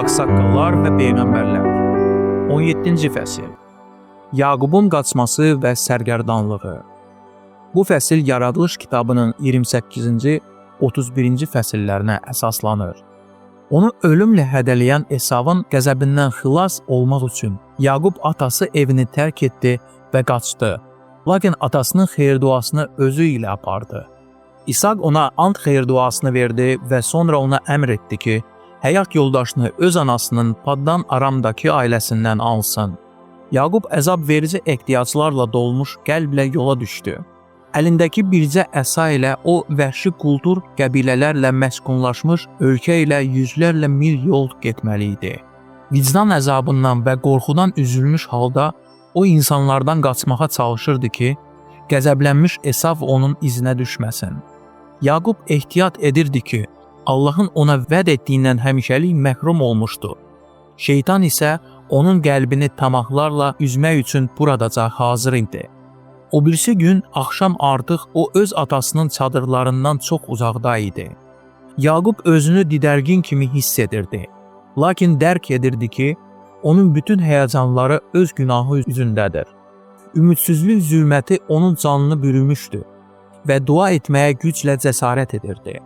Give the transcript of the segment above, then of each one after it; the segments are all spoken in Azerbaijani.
Ağsaqqallar və Peyğəmbərlər 17-ci fəsil Yaqubun qaçması və sərgərdanlığı. Bu fəsil Yaradılış kitabının 28-ci, 31-ci fəsillərinə əsaslanır. Onu ölümlə hədələyən Esavın qəzəbindən xilas olmaq üçün Yaqub atası evini tərk etdi və qaçdı. Lakin atasının xeyir-duasını özü ilə apardı. İsaq ona ant xeyir-duasını verdi və sonra ona əmr etdi ki, həyat yoldaşını öz anasının Paddan Aramdakı ailəsindən alsın. Yaqub əzab verici ehtiyaclarla dolmuş qəlblə yola düşdü. Əlindəki bircə əsa ilə o vəhşi kultur qəbilələrlə məskunlaşmış ölkə ilə yüzlərlə mil yol getməli idi. Vicdan əzabından və qorxudan üzülmüş halda o insanlardan qaçmağa çalışırdı ki, qəzəblənmiş Esav onun izinə düşməsin. Yaqub ehtiyat edirdi ki, Allahın ona vəd etdiyindən həmişəlik məhrum olmuşdu. Şeytan isə onun qəlbini tamahlarla üzmək üçün buradaca hazır idi. O birisi gün axşam artıq o öz atasının çadırlarından çox uzaqda idi. Yaqub özünü didərgin kimi hiss edirdi. Lakin dərk edirdi ki, onun bütün həyəcanları öz günahı üzündədir. Ümidsizlik zülməti onun canını bürümüşdü və dua etməyə güclə cəsarət edirdi.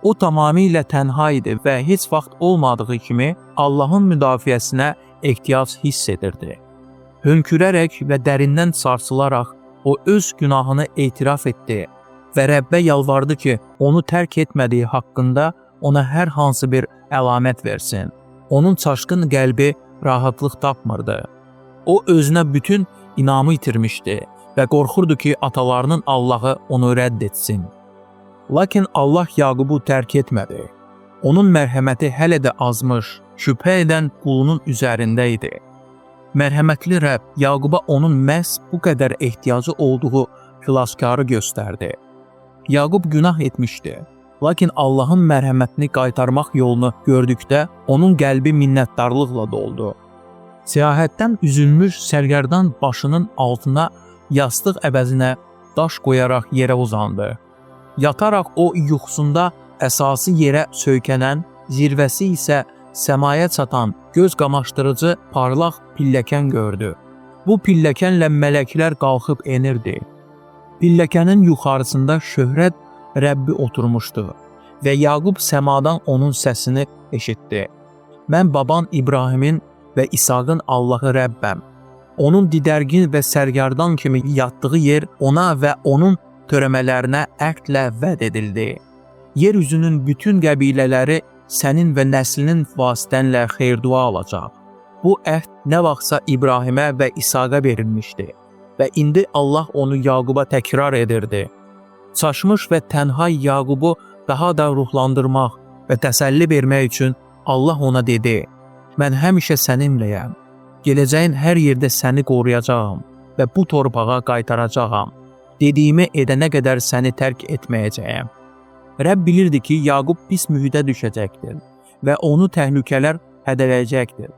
O tamamilə tənha idi və heç vaxt olmadığı kimi Allahın müdafiəsinə ehtiyac hiss edirdi. Hönkürərək və dərindən sarsılaraq o öz günahını etiraf etdi və Rəbbə yalvardı ki, onu tərk etmədiyi haqqında ona hər hansı bir əlamət versin. Onun çaşqın qəlbi rahatlıq tapmırdı. O özünə bütün inamı itirmişdi və qorxurdu ki, atalarının Allahı onu rədd etsin. Lakin Allah Yaqubu tərk etmədi. Onun mərhəməti hələ də azmış, şübhə edən qulunun üzərində idi. Mərhəmətli Rəbb Yaquba onun məhz bu qədər ehtiyacı olduğu xilaskarı göstərdi. Yaqub günah etmişdi. Lakin Allahın mərhəmətini qaytarmaq yolunu gördükdə onun qəlbi minnətdarlıqla doldu. Səyahətdən üzülmüş sərgərdan başının altına yastıq əvəzinə daş qoyaraq yerə uzandı. Yataraq o yuxusunda əsası yerə söykənən, zirvəsi isə səmaya çatan göz qamaşdırıcı parlaq pilləkən gördü. Bu pilləkənlə mələklər qalxıb enirdi. Pilləkənin yuxarısında şöhrət Rəbbi oturmuşdu və Yaqub səmadan onun səsini eşitdi. Mən baban İbrahimin və İsaqın Allahı Rəbbəm. Onun didərgin və sərgərdan kimi yatdığı yer ona və onun törəmələrinə əhdlə vəd edildi. Yeryüzünün bütün qəbilələri sənin və nəslinin vasitənlə xeyir-dua alacaq. Bu əhd nə vaxtsa İbrahimə və İsaqa verilmişdi və indi Allah onu Yaquba təkrar edirdi. Çaşmış və tənha Yaqubu daha da ruhlandırmaq və təsəlli vermək üçün Allah ona dedi, mən həmişə səninləyəm, gələcəyin hər yerdə səni qoruyacağam və bu torpağa qaytaracağam. Dediyimi edənə qədər səni tərk etməyəcəyəm. Rəbb bilirdi ki, Yaqub pis mühitə düşəcəkdir və onu təhlükələr hədələyəcəkdir.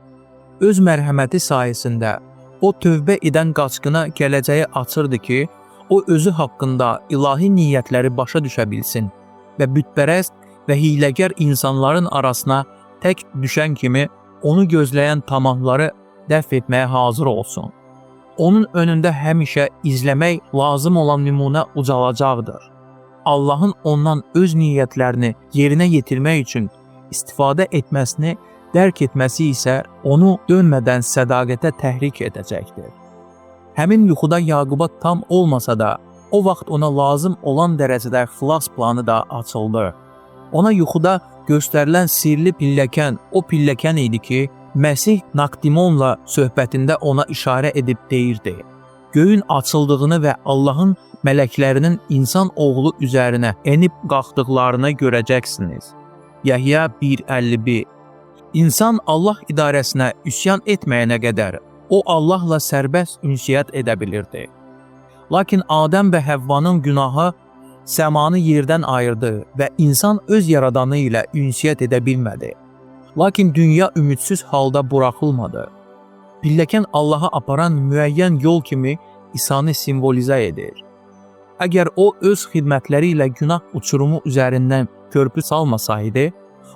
Öz mərhəməti sayəsində o tövbə edən qaçqına gələcəyi açırdı ki, o özü haqqında ilahi niyyətləri başa düşə bilsin və bütpərəst və hiyləgər insanların arasına tək düşən kimi onu gözləyən tamahları dəf etməyə hazır olsun. Onun önündə həmişə izləmək lazım olan nümunə ucalacaqdır. Allahın ondan öz niyyətlərini yerinə yetirmək üçün istifadə etməsini dərk etməsi isə onu dönmədən sədaqətə təhrik edəcəkdir. Həmin yuxuda Yaquba tam olmasa da, o vaxt ona lazım olan dərəcədə xilas planı da açıldı. Ona yuxuda göstərilən sirli pilləkən o pilləkən idi ki, Məsih Nakdimonla söhbətində ona işarə edib deyirdi. Göyün açıldığını və Allahın mələklərinin insan oğlu üzərinə enib qalxdıqlarını görəcəksiniz. Yəhya 1:51. İnsan Allah idarəsinə üsyan etməyənə qədər o Allahla sərbəst ünsiyyət edə bilirdi. Lakin Adəm və Həvvanın günahı səmanı yerdən ayırdı və insan öz yaradanı ilə ünsiyyət edə bilmədi. Lakin dünya ümidsiz halda buraxılmadı. Pilləkən Allaha aparan müəyyən yol kimi İsa'nı simvolizə edir. Əgər o öz xidmətləri ilə günah uçurumu üzərindən körpü salmasaydı,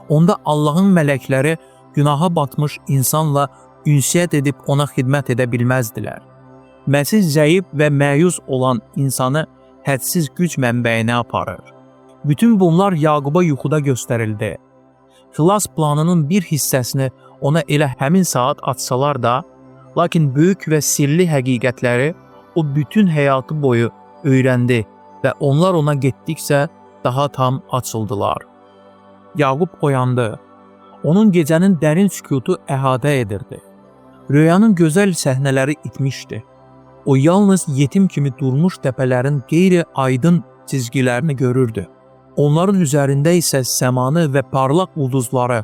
onda Allahın mələkləri günaha batmış insanla ünsiyyət edib ona xidmət edə bilməzdilər. Məsih zəif və məyus olan insanı hədsiz güc mənbəyinə aparır. Bütün bunlar Yaquba yuxuda göstərildi. Xilas planının bir hissəsini ona elə həmin saat açsalar da, lakin böyük və sirli həqiqətləri o bütün həyatı boyu öyrəndi və onlar ona getdikcə daha tam açıldılar. Yaqub oyandı. Onun gecənin dərin sükutu əhatə edirdi. Röyanın gözəl səhnələri itmişdi. O yalnız yetim kimi durmuş təpələrin qeyri-aydın çizgilərini görürdü. Onların üzərində isə səmanı və parlaq ulduzları.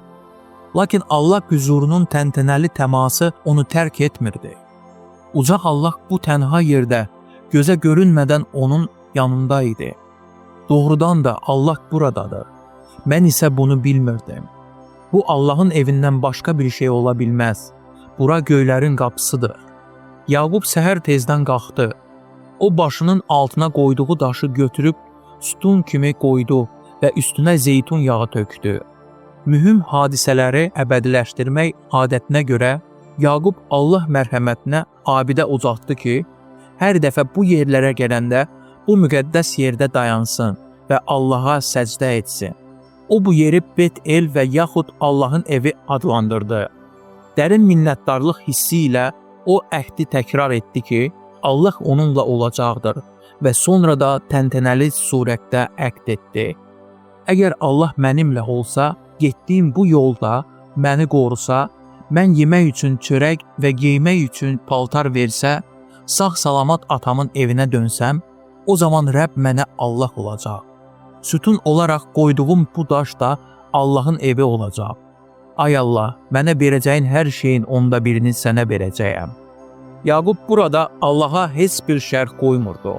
Lakin Allah hüzurunun təntənəli təması onu tərk etmirdi. Ucaq Allah bu tənha yerdə gözə görünmədən onun yanında idi. Doğrudan da Allah buradadır. Mən isə bunu bilmirdim. Bu Allahın evindən başqa bir şey ola bilməz. Bura göylərin qapısıdır. Yaqub səhər tezdən qalxdı. O başının altına qoyduğu daşı götürüb sütun kimi qoydu və üstünə zeytun yağı tökdü. Mühüm hadisələri əbədiləşdirmək adətinə görə Yaqub Allah mərhəmətinə abidə ucaltdı ki, hər dəfə bu yerlərə gələndə bu müqəddəs yerdə dayansın və Allaha səcdə etsin. O bu yeri Bet-El və yaxud Allahın evi adlandırdı. Dərin minnətdarlıq hissi ilə o əhdi təkrar etdi ki, Allah onunla olacaqdır və sonra da təntənəli surətdə əqd etdi. Əgər Allah mənimlə olsa, getdiyim bu yolda məni qorusa, mən yemək üçün çörək və geymək üçün paltar versə, sağ-salamat atamın evinə dönsəm, o zaman Rəbb mənə Allah olacaq. Sütun olaraq qoyduğum bu daş da Allahın evi olacaq. Ay Allah, mənə verəcəyin hər şeyin onda birini sənə verəcəyəm. Yaqub burada Allaha heç bir şərt qoymurdu.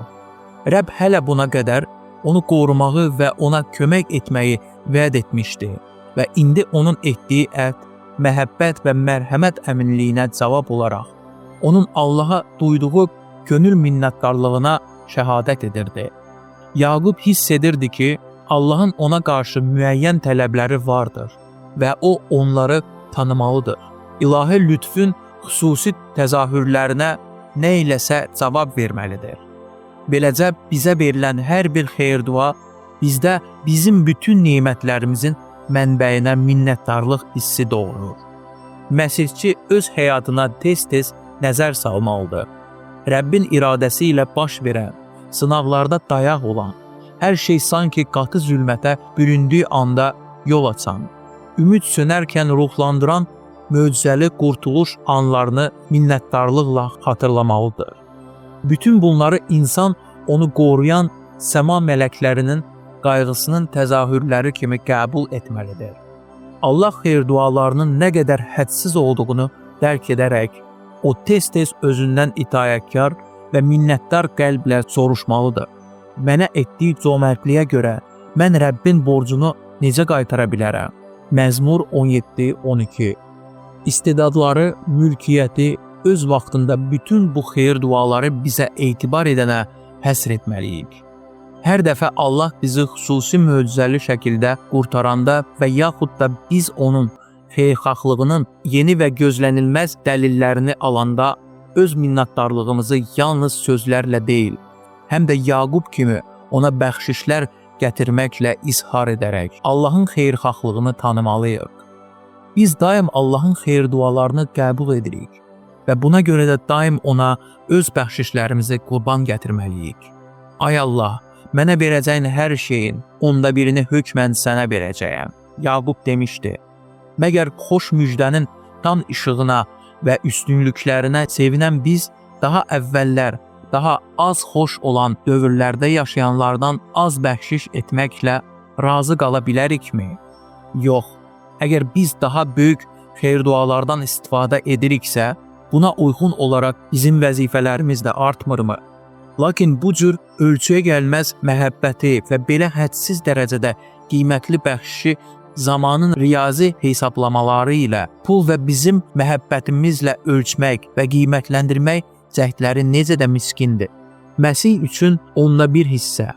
Rəbb hələ buna qədər onu qorumağı və ona kömək etməyi vəd etmişdi və indi onun etdiyi əhd, məhəbbət və mərhəmət əminliyinə cavab olaraq onun Allaha duyduğu könül minnətdarlığına şəhadət edirdi. Yaqub hiss edirdi ki, Allahın ona qarşı müəyyən tələbləri vardır və o onları tanımalıdır. İlahi lütfün xüsusi təzahürlərinə nə iləsə cavab verməlidir. Beləcə bizə verilən hər bir xeyir-dua bizdə bizim bütün nemətlərimizin mənbəyinə minnətdarlıq hissi doğurur. Məsihçi öz həyatına tez-tez nəzər salmalıdır. Rəbbin iradəsi ilə baş verən, sınaqlarda dayaq olan, hər şey sanki qatı zülmətə büründüyü anda yol açan, ümid sönərkən ruhlandıran möcüzəli qurtuluş anlarını minnətdarlıqla xatırlamalıdır. Bütün bunları insan onu qoruyan səma mələklərinin qayğısının təzahürləri kimi qəbul etməlidir. Allah xeyir-dualarının nə qədər hədsiz olduğunu dərk edərək, o tez-tez özündən itayətkar və minnətdar qəlblə soruşmalıdır. Mənə etdiyi cömərtliyə görə mən Rəbbin borcunu necə qaytara bilərəm? Məzmur 17-12. İstedadları, mülkiyyəti, öz vaxtında bütün bu xeyir duaları bizə etibar edənə həsr etməliyik. Hər dəfə Allah bizi xüsusi möcüzəli şəkildə qurtaranda və yaxud da biz onun xeyirxahlığının yeni və gözlənilməz dəlillərini alanda öz minnətdarlığımızı yalnız sözlərlə deyil, həm də Yaqub kimi ona bəxşişlər gətirməklə izhar edərək Allahın xeyirxahlığını tanımalıyıq. Biz daim Allahın xeyir dualarını qəbul edirik və buna görə də daim ona öz bəxşişlərimizi qurban gətirməliyik. Ay Allah, mənə verəcəyin hər şeyin onda birini hökmən sənə verəcəyəm. Yaqub demişdi. Məgər xoş müjdənin tam işığına və üstünlüklərinə sevinən biz daha əvvəllər, daha az xoş olan dövrlərdə yaşayanlardan az bəxşiş etməklə razı qala bilərikmi? Yox. Əgər biz daha böyük xeyir dualardan istifadə ediriksə, buna uyğun olaraq bizim vəzifələrimiz də artmırmı? Lakin bu cür ölçüyə gəlməz məhəbbəti və belə hədsiz dərəcədə qiymətli bəxşişi zamanın riyazi hesablamaları ilə pul və bizim məhəbbətimizlə ölçmək və qiymətləndirmək cəhdləri necə də miskindir. Məsih üçün onda bir hissə,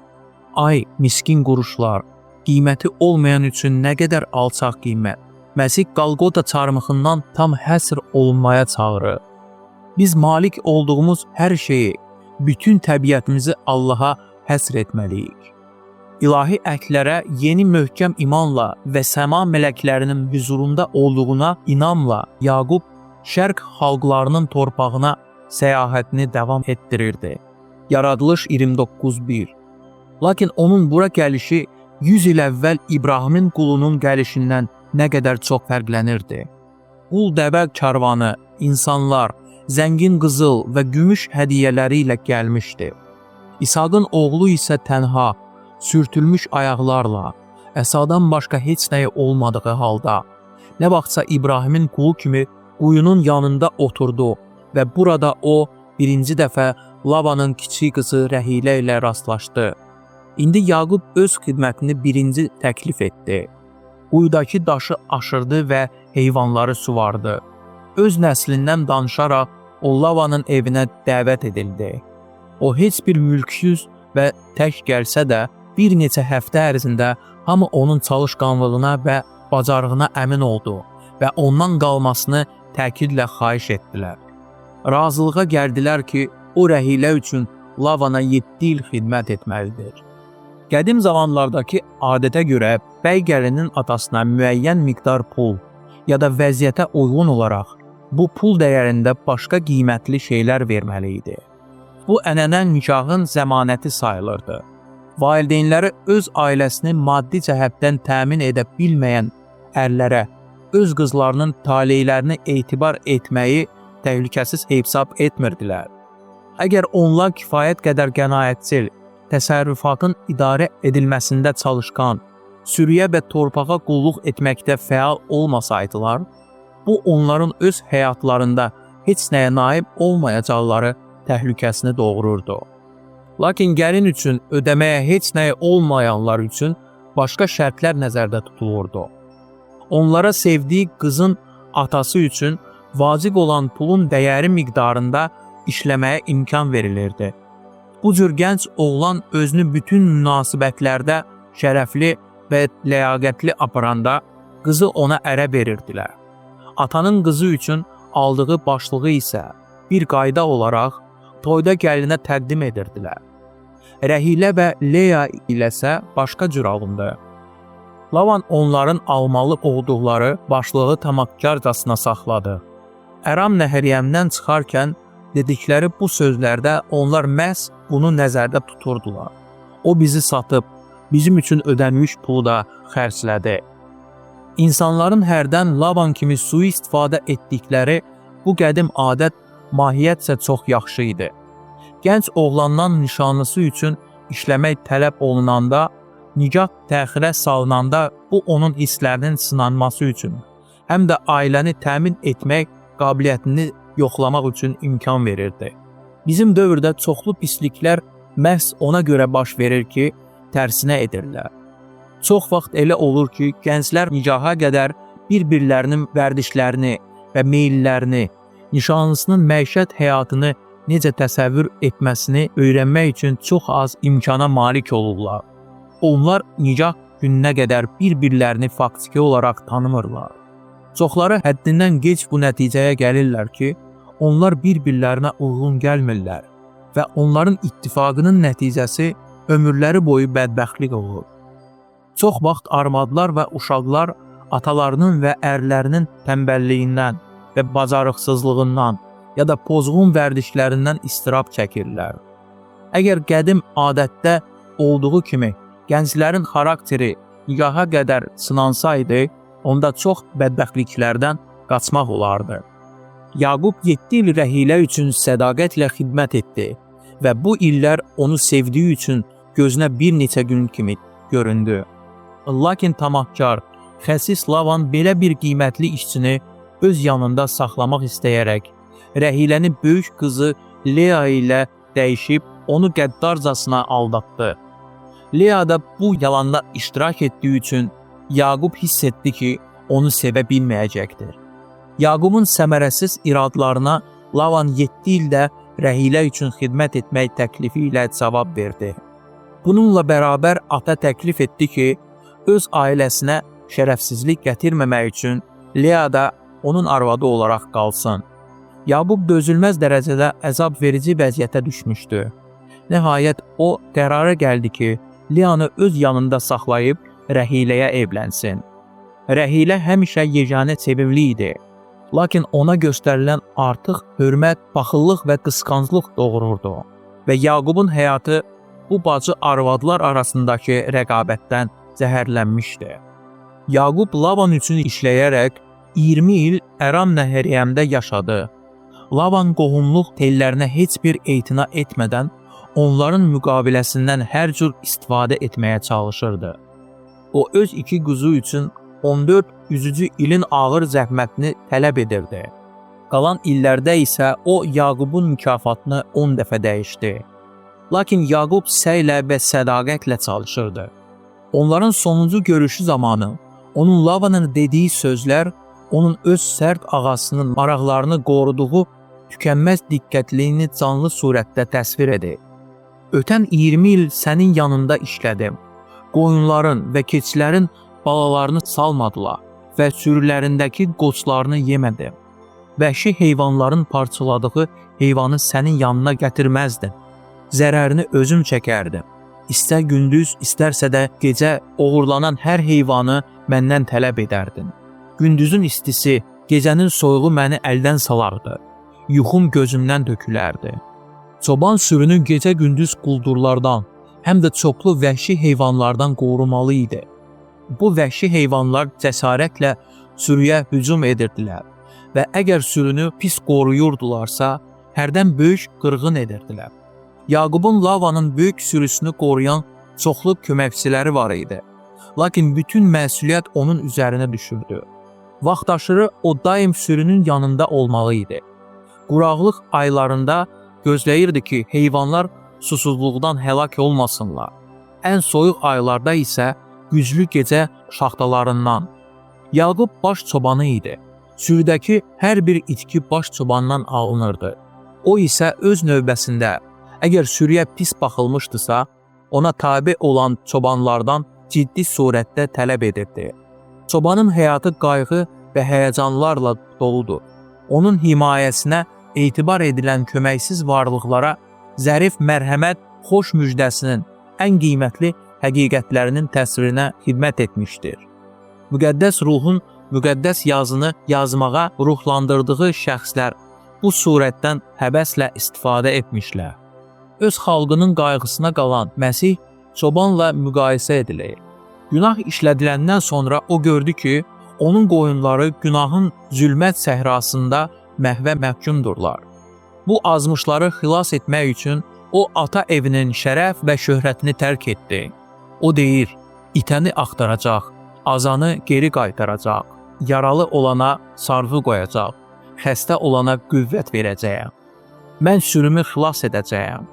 ay miskin quruşlar, qiyməti olmayan üçün nə qədər alçaq qiymət. Məsih Qalqota çarmıxından tam həsr olunmaya çağırır. Biz malik olduğumuz hər şeyi, bütün təbiətimizi Allaha həsr etməliyik. İlahi əkllərə yeni möhkəm imanla və səma mələklərinin huzurunda olduğuna inamla Yaqub şərq xalqlarının torpağına səyahətini davam etdirirdi. Yaradılış 29:1. Lakin onun bura gəlişi 100 il əvvəl İbrahimin qulunun gəlişindən nə qədər çox fərqlənirdi. Qul dəvə karvanı, insanlar, zəngin qızıl və gümüş hədiyyələri ilə gəlmişdi. İsaqın oğlu isə tənha, sürtülmüş ayaqlarla, əsadan başqa heç nəyi olmadığı halda, nə vaxtsa İbrahimin qulu kimi quyunun yanında oturdu və burada o birinci dəfə Lavanın kiçik qızı Rəhilə ilə rastlaşdı. İndi Yaqub öz xidmətini birinci təklif etdi. Quyudakı daşı aşırdı və heyvanları suvardı. Öz nəslindən danışaraq o Lavanın evinə dəvət edildi. O heç bir mülksüz və tək gəlsə də bir neçə həftə ərzində hamı onun çalışqanlığına və bacarığına əmin oldu və ondan qalmasını təkidlə xahiş etdilər. Razılığa gəldilər ki, o Rəhilə üçün Lavana 7 il xidmət etməlidir. Qədim zamanlardakı adətə görə bəy gəlinin atasına müəyyən miqdar pul ya da vəziyyətə uyğun olaraq bu pul dəyərində başqa qiymətli şeylər verməli idi. Bu ənənə nikahın zəmanəti sayılırdı. Valideynləri öz ailəsini maddi cəhətdən təmin edə bilməyən ərlərə öz qızlarının taleylərini etibar etməyi təhlükəsiz hesab etmirdilər. Əgər onlar kifayət qədər qənaətçil, təsərrüfatın idarə edilməsində çalışqan, sürüyə və torpağa qulluq etməkdə fəal olmasaydılar, bu onların öz həyatlarında heç nəyə naib olmayacaqları təhlükəsini doğururdu. Lakin gəlin üçün ödəməyə heç nəyi olmayanlar üçün başqa şərtlər nəzərdə tutulurdu. Onlara sevdiyi qızın atası üçün vacib olan pulun dəyəri miqdarında işləməyə imkan verilirdi. Bu cür gənc oğlan özünü bütün münasibətlərdə şərəfli və ləyaqətli aparanda qızı ona ərə verirdilər. Atanın qızı üçün aldığı başlığı isə bir qayda olaraq toyda gəlinə təqdim edirdilər. Rəhilə və Leya iləsə başqa cür alındı. Lavan onların almalı olduqları başlığı tamahkarcasına saxladı. Əram Nəhəriyəmdən çıxarkən dedikləri bu sözlərdə onlar məhz bunu nəzərdə tuturdular. O bizi satıb, bizim üçün ödənmiş pulu da xərclədi. İnsanların hərdən Lavan kimi sui-istifadə etdikləri bu qədim adət mahiyyətcə çox yaxşı idi. Gənc oğlandan nişanlısı üçün işləmək tələb olunanda, nikah təxirə salınanda bu onun hisslərinin sınanması üçün, həm də ailəni təmin etmək qabiliyyətini yoxlamaq üçün imkan verirdi. Bizim dövrdə çoxlu pisliklər məhz ona görə baş verir ki, tərsinə edirlər. Çox vaxt elə olur ki, gənclər nikaha qədər bir-birlərinin vərdişlərini və meyillərini, nişanlısının məişət həyatını necə təsəvvür etməsini öyrənmək üçün çox az imkana malik olurlar. Onlar nikah gününə qədər bir-birlərini faktiki olaraq tanımırlar. Çoxları həddindən gec bu nəticəyə gəlirlər ki, onlar bir-birlərinə uyğun gəlmirlər və onların ittifaqının nəticəsi ömürləri boyu bədbəxtlik olur. Çox vaxt armadlar və uşaqlar atalarının və ərlərinin tənbəlliyindən və bacarıqsızlığından ya da pozğun vərdişlərindən istirab çəkirlər. Əgər qədim adətdə olduğu kimi gənclərin xarakteri nikaha qədər sınansaydı, onda çox bədbəxtliklərdən qaçmaq olardı. Yaqub 7 il Rəhilə üçün sədaqətlə xidmət etdi və bu illər onu sevdiyi üçün gözünə bir neçə gün kimi göründü. Lakin tamahkar, xəsis Lavan belə bir qiymətli işçini öz yanında saxlamaq istəyərək, Rəhiləni böyük qızı Leya ilə dəyişib onu qəddarcasına aldatdı. Leya da bu yalanda iştirak etdiyi üçün Yaqub hiss etdi ki, onu sevə bilməyəcəkdir. Yaqubun səmərəsiz iradlarına Lavan 7 ildə Rəhilə üçün xidmət etmək təklifi ilə cavab verdi. Bununla bərabər ata təklif etdi ki, öz ailəsinə şərəfsizlik gətirməmək üçün Lea da onun arvadı olaraq qalsın. Yaqub dözülməz dərəcədə əzab verici vəziyyətə düşmüşdü. Nəhayət o qərara gəldi ki, Leanı öz yanında saxlayıb Rəhiləyə evlənsin. Rəhilə həmişə yeganə sevimli idi. Lakin ona göstərilən artıq hörmət, paxıllıq və qısqanclıq doğururdu. Və Yaqubun həyatı bu bacı arvadlar arasındakı rəqabətdən zəhərlənmişdi. Yaqub Laban üçün işləyərək 20 il Əram Nəhəriyəmdə yaşadı. Laban qohumluq tellərinə heç bir etina etmədən onların müqaviləsindən hər cür istifadə etməyə çalışırdı. O öz 2 qızı üçün 14 üzücü ilin ağır zəhmətini tələb edirdi. Qalan illərdə isə o Yaqubun mükafatını 10 dəfə dəyişdi. Lakin Yaqub səylə və sədaqətlə çalışırdı. Onların sonuncu görüşü zamanı onun Labanın dediyi sözlər onun öz sərt ağasının maraqlarını qoruduğu tükənməz diqqətliyini canlı surətdə təsvir edir. Ötən 20 il sənin yanında işlədim. Qoyunların və keçilərin balalarını salmadılar və sürülərindəki qoçlarını yemədim. Vəhşi heyvanların parçaladığı heyvanı sənin yanına gətirməzdim. Zərərini özüm çəkərdim. İstər gündüz, istərsə də gecə oğurlanan hər heyvanı məndən tələb edərdin. Gündüzün istisi, gecənin soyuğu məni əldən salardı. Yuxum gözümdən dökülərdi. Çoban sürünü gecə-gündüz quldurlardan, həm də çoxlu vəhşi heyvanlardan qorumalı idi. Bu vəhşi heyvanlar cəsarətlə sürüyə hücum edirdilər və əgər sürünü pis qoruyurdularsa, hərdən böyük qırğın edirdilər. Yaqubun Lavanın böyük sürüsünü qoruyan çoxlu köməkçiləri var idi. Lakin bütün məsuliyyət onun üzərinə düşürdü. Vaxtaşırı o daim sürünün yanında olmalı idi. Quraqlıq aylarında gözləyirdi ki, heyvanlar susuzluqdan həlak olmasınlar. Ən soyuq aylarda isə güclü gecə şaxtalarından. Yaqub baş çobanı idi. Sürüdəki hər bir itki baş çobandan alınırdı. O isə öz növbəsində, əgər sürüyə pis baxılmışdısa, ona tabe olan çobanlardan ciddi surətdə tələb edirdi. Çobanın həyatı qayğı və həyəcanlarla doludur. Onun himayəsinə etibar edilən köməksiz varlıqlara zərif mərhəmət xoş müjdəsinin ən qiymətli həqiqətlərinin təsvirinə xidmət etmişdir. Müqəddəs ruhun müqəddəs yazını yazmağa ruhlandırdığı şəxslər bu surətdən həvəslə istifadə etmişlər. Öz xalqının qayğısına qalan Məsih çobanla müqayisə edilir. Günah işlədiləndən sonra o gördü ki, onun qoyunları günahın zülmət səhrasında məhvə məhkumdurlar. Bu azmışları xilas etmək üçün o ata evinin şərəf və şöhrətini tərk etdi. O deyir, itəni axtaracaq, azanı geri qaytaracaq, yaralı olana sarğı qoyacaq, xəstə olana qüvvət verəcəyəm. Mən sürümü xilas edəcəyəm.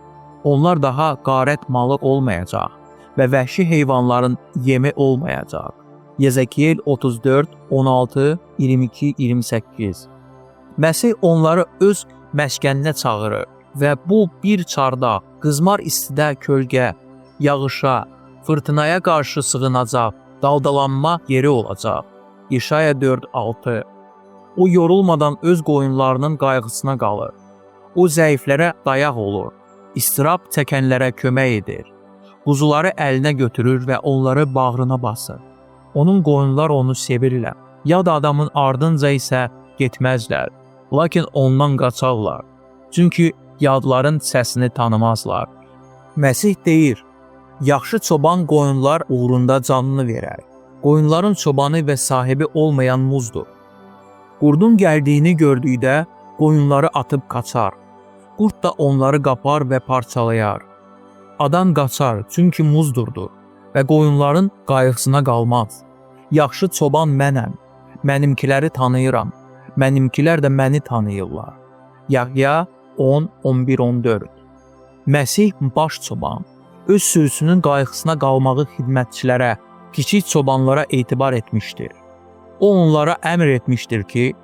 Onlar daha qarət malı olmayacaq və vəhşi heyvanların yemi olmayacaq. Yezekiyel 34, 16, 22, 28. Məsih onları öz məskəninə çağırır və bu bir çarda, qızmar istidə kölgə, yağışa, fırtınaya qarşı sığınacaq, daldalanma yeri olacaq. İşaya 4, 6. O yorulmadan öz qoyunlarının qayğısına qalır. O zəiflərə dayaq olur. İstirab çəkənlərə kömək edir. Quzuları əlinə götürür və onları bağrına basır. Onun qoyunlar onu sevirlər. Yad adamın ardınca isə getməzlər. Lakin ondan qaçarlar. Çünki yadların səsini tanımazlar. Məsih deyir, yaxşı çoban qoyunlar uğrunda canını verər. Qoyunların çobanı və sahibi olmayan muzdur. Qurdun gəldiyini gördükdə qoyunları atıb qaçar. Qurd da onları qapar və parçalayar. Adam qaçar, çünki muzdurdur və qoyunların qayğısına qalmaz. Yaxşı çoban mənəm, mənimkiləri tanıyıram, mənimkilər də məni tanıyırlar. Yahya 10, 11, 14. Məsih baş çoban, öz sürüsünün qayğısına qalmağı xidmətçilərə, kiçik çobanlara etibar etmişdir. O onlara əmr etmişdir ki,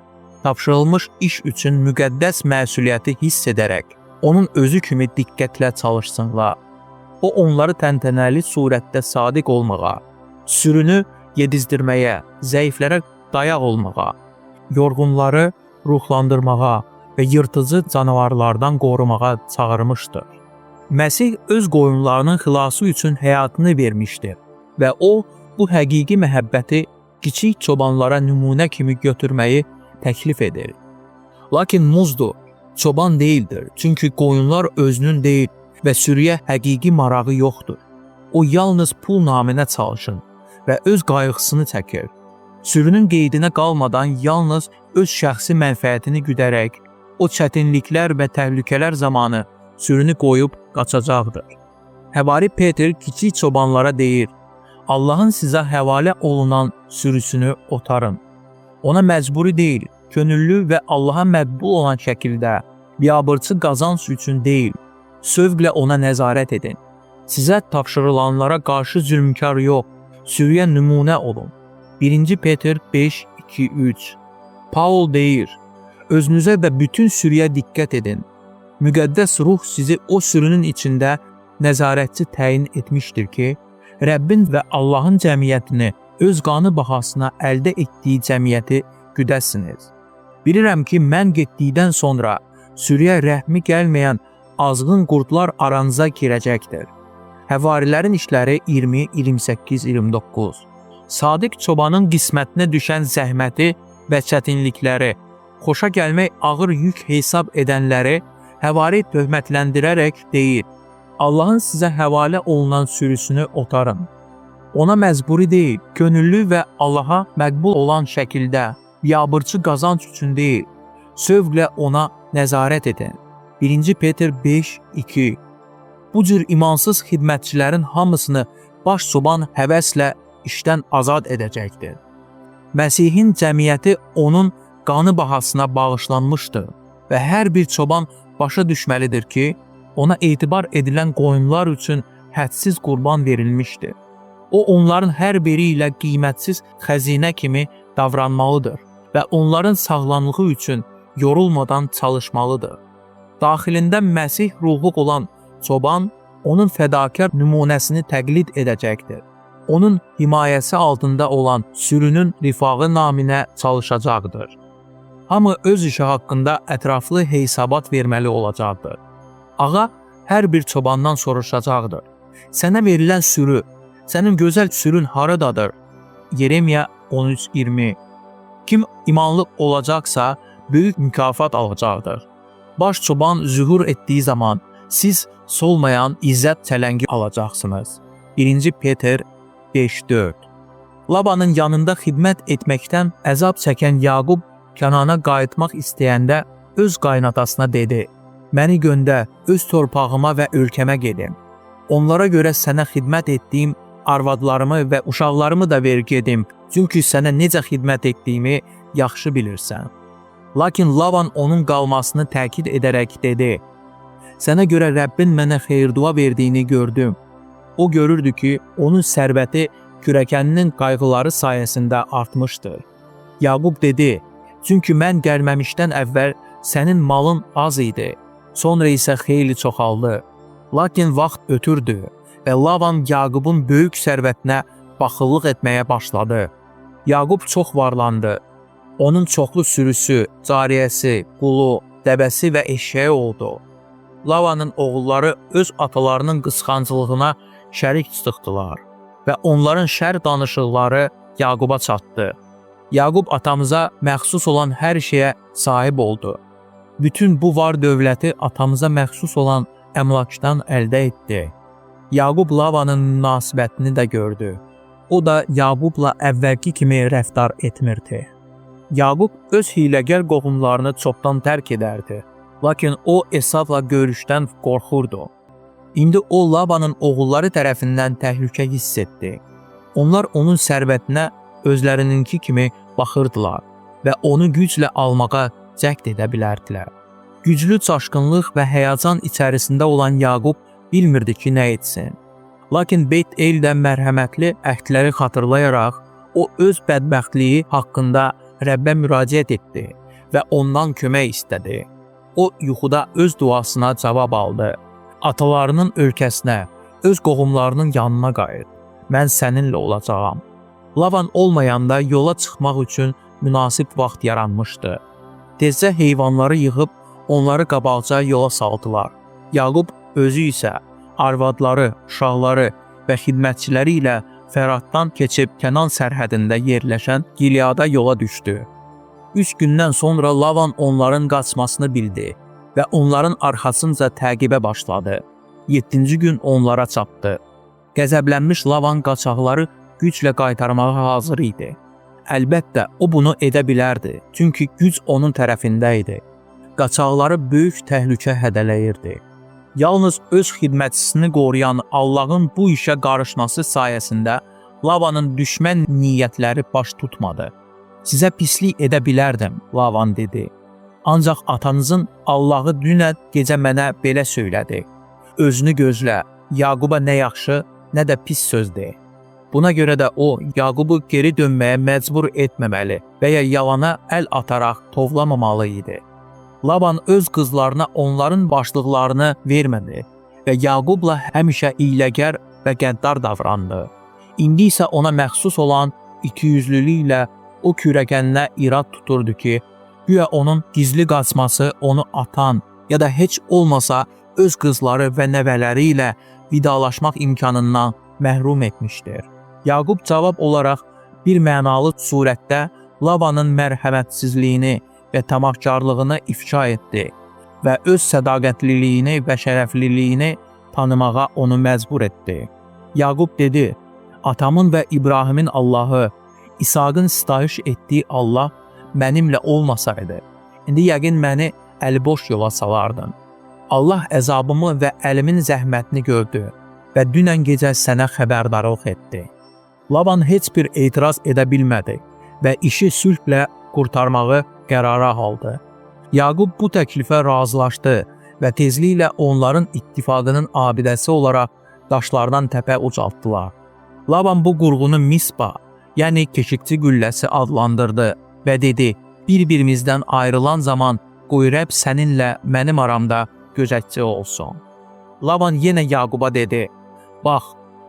tapşırılmış iş üçün müqəddəs məsuliyyəti hiss edərək, onun özü kimi diqqətlə çalışsınlar. O onları təntənəli surətdə sadiq olmağa, sürünü yedizdirməyə, zəiflərə dayaq olmağa, yorğunları ruhlandırmağa və yırtıcı canavarlardan qorumağa çağırmışdır. Məsih öz qoyunlarının xilası üçün həyatını vermişdir və o, bu həqiqi məhəbbəti kiçik çobanlara nümunə kimi götürməyi təklif edir. Lakin Muzdur, çoban deyildir, çünki qoyunlar özünün deyil və sürüyə həqiqi marağı yoxdur. O yalnız pul naminə çalışır və öz qayğısını çəkir. Sürünün qeydinə qalmadan yalnız öz şəxsi mənfəətini güdərək, o çətinliklər və təhlükələr zamanı sürünü qoyub qaçacaqdır. Həvari Peter kiçik çobanlara deyir, Allahın sizə həvalə olunan sürüsünü otarın. Ona məcburi deyil, könüllü və Allaha məqbul olan şəkildə, biabırçı qazanc üçün deyil, sövqlə ona nəzarət edin. Sizə tapşırılanlara qarşı zülmkar yox, sürüyə nümunə olun. 1. Peter 5:2-3. Paul deyir, özünüzə və bütün sürüyə diqqət edin. Müqəddəs ruh sizi o sürünün içində nəzarətçi təyin etmişdir ki, Rəbbin və Allahın cəmiyyətini öz qanı bahasına əldə etdiyi cəmiyyəti güdəsiniz. Bilirəm ki, mən getdikdən sonra sürüyə rəhmi gəlməyən azğın qurdlar aranıza girəcəkdir. Həvarilərin işləri 20, 28, 29. Sadiq çobanın qismətinə düşən zəhməti və çətinlikləri, xoşa gəlmək ağır yük hesab edənləri həvari töhmətləndirərək deyir, Allahın sizə həvalə olunan sürüsünü otarın. Ona məcburi deyil, könüllü və Allaha məqbul olan şəkildə, biabırçı qazanc üçün deyil, sövqlə ona nəzarət edin. 1. Peter 5:2. Bu cür imansız xidmətçilərin hamısını baş çoban həvəslə işdən azad edəcəkdir. Məsihin cəmiyyəti onun qanı bahasına bağışlanmışdır və hər bir çoban başa düşməlidir ki, ona etibar edilən qoyunlar üçün hədsiz qurban verilmişdir. O, onların hər biri ilə qiymətsiz xəzinə kimi davranmalıdır və onların sağlamlığı üçün yorulmadan çalışmalıdır. Daxilində Məsih ruhu olan çoban, onun fədakar nümunəsini təqlid edəcəkdir. Onun himayəsi altında olan sürünün rifağı naminə çalışacaqdır. Hamı öz işi haqqında ətraflı hesabat verməli olacaqdır. Ağa hər bir çobandan soruşacaqdır. Sənə verilən sürü, sənin gözəl sürün haradadır? Yeremiya 13:20. Kim imanlı olacaqsa, böyük mükafat alacaqdır. Baş çoban zühur etdiyi zaman siz solmayan izzət çələngi alacaqsınız. 1. Peter 5:4. Labanın yanında xidmət etməkdən əzab çəkən Yaqub Kənana qayıtmaq istəyəndə öz qaynatasına dedi, məni göndə öz torpağıma və ölkəmə gedim. Onlara görə sənə xidmət etdiyim arvadlarımı və uşaqlarımı da ver gedim, çünki sənə necə xidmət etdiyimi yaxşı bilirsən. Lakin Laban onun qalmasını təkid edərək dedi, sənə görə Rəbbin mənə xeyir-dua verdiyini gördüm. O görürdü ki, onun sərvəti kürəkəninin qayğıları sayəsində artmışdır. Yaqub dedi, çünki mən gəlməmişdən əvvəl sənin malın az idi, sonra isə xeyli çoxaldı. Lakin vaxt ötürdü və Laban Yaqubun böyük sərvətinə baxıllıq etməyə başladı. Yaqub çox varlandı. Onun çoxlu sürüsü, cariyəsi, qulu, dəvəsi və eşşəyi oldu. Lavanın oğulları öz atalarının qısqancılığına şərik çıxdılar və onların şər danışıqları Yaquba çatdı. Yaqub atamıza məxsus olan hər şeyə sahib oldu. Bütün bu var dövləti atamıza məxsus olan əmlakdan əldə etdi. Yaqub Lavanın münasibətini də gördü. O da Yaqubla əvvəlki kimi rəftar etmirdi. Yaqub öz hiləgər qohumlarını çoxdan tərk edərdi. Lakin o Esavla görüşdən qorxurdu. İndi o Labanın oğulları tərəfindən təhlükə hiss etdi. Onlar onun sərvətinə özlərininki kimi baxırdılar və onu güclə almağa cəhd edə bilərdilər. Güclü çaşqınlıq və həyəcan içərisində olan Yaqub bilmirdi ki, nə etsin. Lakin Bet-Eldə mərhəmətli əhdləri xatırlayaraq, o öz bədbəxtliyi haqqında Rəbbə müraciət etdi və ondan kömək istədi. O yuxuda öz duasına cavab aldı. Atalarının ölkəsinə, öz qohumlarının yanına qayıt. Mən səninlə olacağam. Lavan olmayanda yola çıxmaq üçün münasib vaxt yaranmışdı. Tezcə heyvanları yığıb onları qabaqca yola saldılar. Yaqub özü isə arvadları, uşaqları və xidmətçiləri ilə Fəratdan keçib Kənan sərhədində yerləşən Gileada yola düşdü. 3 gündən sonra Lavan onların qaçmasını bildi və onların arxasınca təqibə başladı. 7-ci gün onlara çatdı. Qəzəblənmiş Lavan qaçaqları güclə qaytarmağa hazır idi. Əlbəttə, o bunu edə bilərdi, çünki güc onun tərəfində idi. Qaçaqları böyük təhlükə hədələyirdi. Yalnız öz xidmətçisini qoruyan Allahın bu işə qarışması sayəsində Lavanın düşmən niyyətləri baş tutmadı. Sizə pislik edə bilərdim, Lavan dedi. Ancaq atanızın Allahı dünən gecə mənə belə söylədi. Özünü gözlə, Yaquba nə yaxşı, nə də pis söz de. Buna görə də o, Yaqubu geri dönməyə məcbur etməməli və ya yalana əl ataraq tovlamamalı idi. Laban öz qızlarına onların başlıqlarını vermədi və Yaqubla həmişə iyləgər və qəddar davrandı. İndi isə ona məxsus olan ikiyüzlülüklə o kürəkəninə irad tuturdu ki, güya onun gizli qaçması onu atan ya da heç olmasa öz qızları və nəvələri ilə vidalaşmaq imkanından məhrum etmişdir. Yaqub cavab olaraq bir mənalı surətdə Labanın mərhəmətsizliyini və tamahkarlığını ifşa etdi və öz sədaqətliliyini və şərəfliliyini tanımağa onu məcbur etdi. Yaqub dedi, atamın və İbrahimin Allahı, İsaqın sitayiş etdiyi Allah mənimlə olmasaydı, indi yəqin məni əliboş yola salardın. Allah əzabımı və əlimin zəhmətini gördü və dünən gecə sənə xəbərdarlıq etdi. Laban heç bir etiraz edə bilmədi və işi sülhlə qurtarmağı qərara aldı. Yaqub bu təklifə razılaşdı və tezliklə onların ittifaqının abidəsi olaraq daşlardan təpə ucaltdılar. Laban bu qurğunu Mispa, yəni keşikçi qülləsi adlandırdı və dedi, bir-birimizdən ayrılan zaman qoy Rəbb səninlə mənim aramda gözətçi olsun. Laban yenə Yaquba dedi, bax,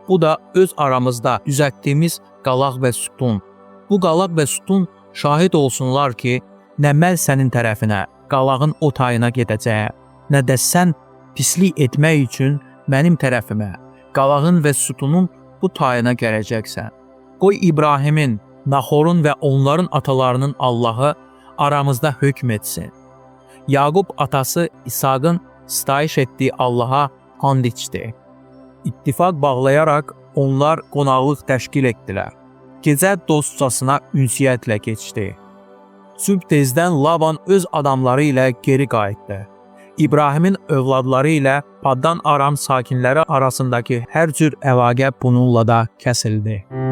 bu da öz aramızda düzəltdiyimiz qalaq və sütun. Bu qalaq və sütun şahid olsunlar ki, nə məl sənin tərəfinə, qalağın o tayına gedəcəyə, nə də sən pislik etmək üçün mənim tərəfimə, qalağın və sütunun bu tayına gələcəksən. Qoy İbrahimin, Naxorun və onların atalarının Allahı aramızda hökm etsin. Yaqub atası İsaqın sitayiş etdiyi Allaha and içdi. İttifaq bağlayaraq onlar qonaqlıq təşkil etdilər. Gecə dostcasına ünsiyyətlə keçdi. Sübh tezdən Laban öz adamları ilə geri qayıtdı. İbrahimin övladları ilə Paddan Aram sakinləri arasındakı hər cür əlaqə bununla da kəsildi.